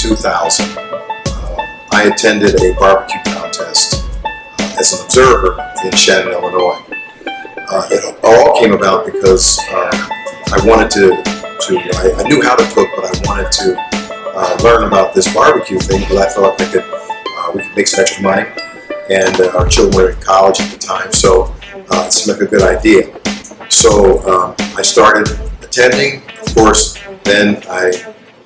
2000, I attended a barbecue contest as an observer in Shannon, Illinois. It all came about because I wanted I knew how to cook, but I wanted to learn about this barbecue thing because I thought we could make some extra money, and our children were in college at the time, so it seemed like a good idea. So I started attending, of course. Then I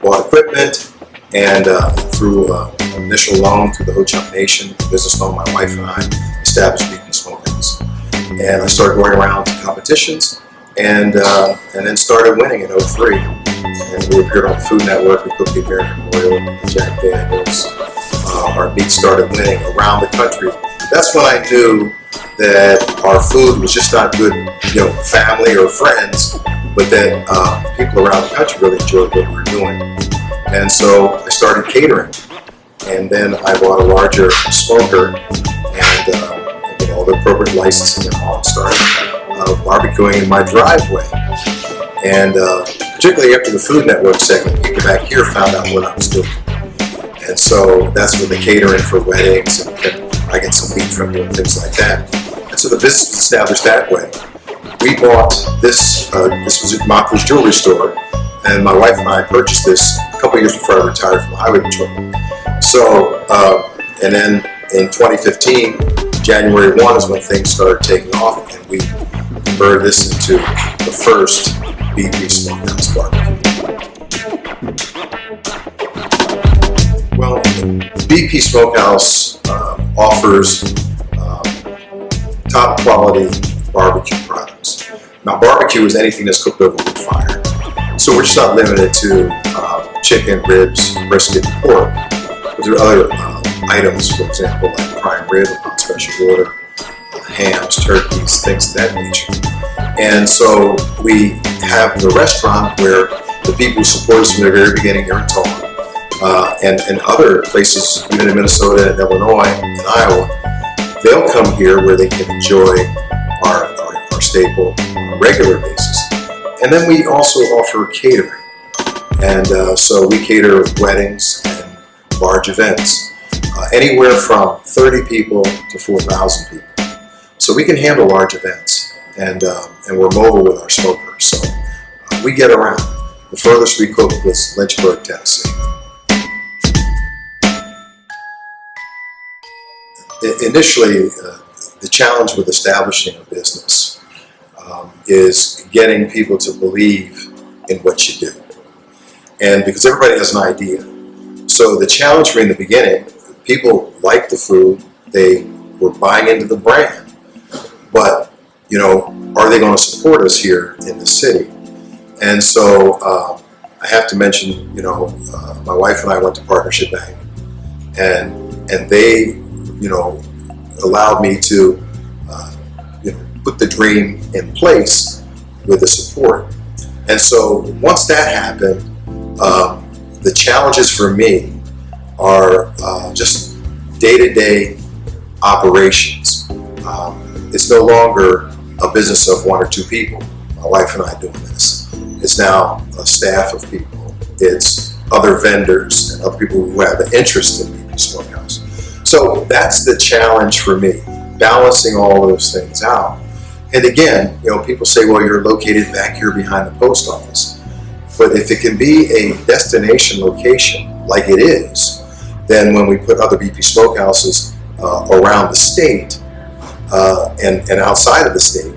bought equipment, and through an initial loan through the Ho-Chunk Nation, a business loan, my wife and I established BPs Smokehouse. And I started going around to competitions, and then started winning in '03. And we appeared on the Food Network. We cooked the American Royal, the Jack Daniels. Our meat started winning around the country. That's when I knew that our food was just not good, family or friends, but that people around the country really enjoyed what we were doing. And so I started catering. And then I bought a larger smoker and all the appropriate licensing and all, and started barbecuing in my driveway. And particularly after the Food Network segment, people back here found out what I was doing. And so that's when the catering for weddings, and I get some meat from you and things like that. And so the business was established that way. We bought this was at Motley's Jewelry Store, and my wife and I purchased this a couple years before I retired from the Highway Patrol. So, and then in 2015, January 1 is when things started taking off, and we converted this into the first BPs Smokehouse barbecue. Well, BPs Smokehouse offers top quality barbecue products. Now, barbecue is anything that's cooked over wood fire. So we're just not limited to chicken, ribs, brisket, and pork. But there are other items, for example, like prime rib on special order, hams, turkeys, things of that nature. And so we have the restaurant where the people who support us from the very beginning here in Tulsa, and other places, even in Minnesota and Illinois and Iowa, they'll come here where they can enjoy our staple on a regular basis. And then we also offer catering. And so we cater weddings and large events, anywhere from 30 people to 4,000 people. So we can handle large events, and we're mobile with our smokers. So we get around. The furthest we cooked was Lynchburg, Tennessee. Initially, the challenge with establishing a business is getting people to believe in what you do. And because everybody has an idea. So the challenge for me in the beginning, people liked the food, they were buying into the brand, but are they going to support us here in the city? And so I have to mention, my wife and I went to Partnership Bank, and they, allowed me to, put the dream in place with the support. And so once that happened, the challenges for me are just day-to-day operations. It's no longer a business of one or two people, my wife and I doing this. It's now a staff of people. It's other vendors and other people who have an interest in BPs Smokehouse. So that's the challenge for me, balancing all those things out. And again, people say, well, you're located back here behind the post office. But if it can be a destination location like it is, then when we put other BPs Smokehouses around the state and outside of the state,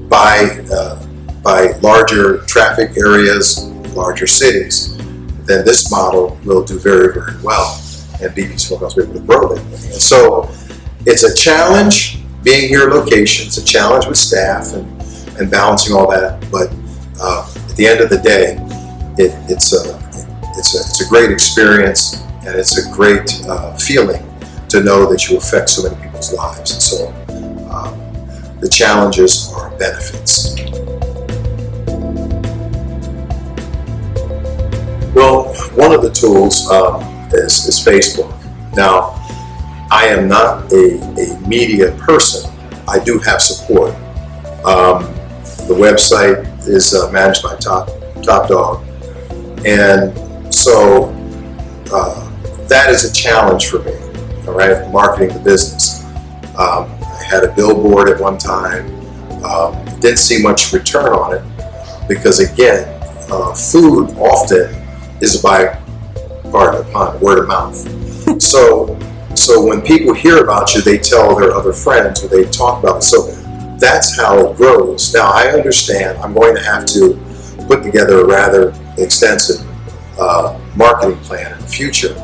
by larger traffic areas, larger cities, then this model will do very, very well, and BPs Smokehouse will be able to grow that way. And so it's a challenge being here location. It's a challenge with staff and balancing all that. But at the end of the day, it's a great experience, and it's a great feeling to know that you affect so many people's lives. And so the challenges are benefits. Well, one of the tools is Facebook. Now, I am not a media person. I do have support. The website is managed by Top Dog, and so that is a challenge for me, all right, marketing the business. I had a billboard at one time, didn't see much return on it because, again, food often is by, pardon the pun, word of mouth. So when people hear about you, they tell their other friends or they talk about it. So that's how it grows. Now, I understand I'm going to have to put together a rather extensive marketing plan in the future.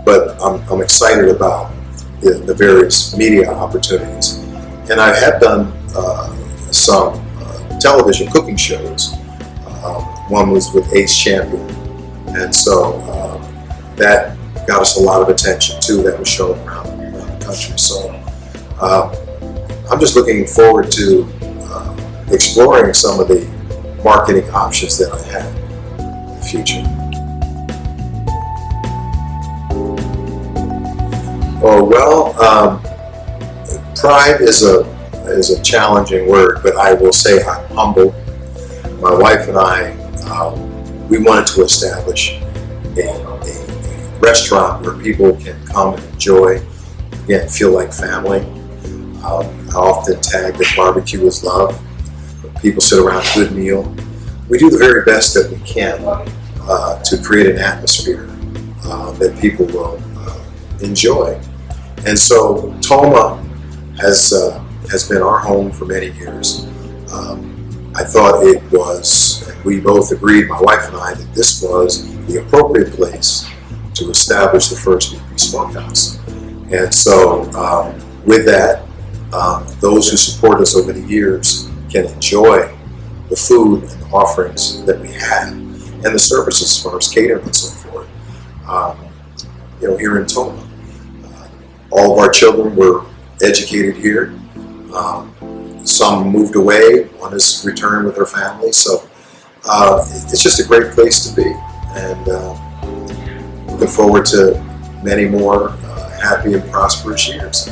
But I'm excited about the various media opportunities. And I have done some television cooking shows. One was with Ace Champion. And so that got us a lot of attention too, that was shown around the country. So I'm just looking forward to exploring some of the marketing options that I have in the future. Oh, well, pride is a challenging word, but I will say I'm humble. My wife and I, we wanted to establish a restaurant where people can come and enjoy, again, feel like family. I often tag that barbecue is love. People sit around a good meal. We do the very best that we can to create an atmosphere that people will enjoy. And so Toma has been our home for many years. I thought it was, and we both agreed, my wife and I, that this was the appropriate place to establish the first BPs Smokehouse. And so with that, those who support us over the years can enjoy the food and the offerings that we have and the services as far as catering and so forth. Here in Toma. All of our children were educated here. Some moved away, one has returned with her family. So it's just a great place to be. And looking forward to many more happy and prosperous years.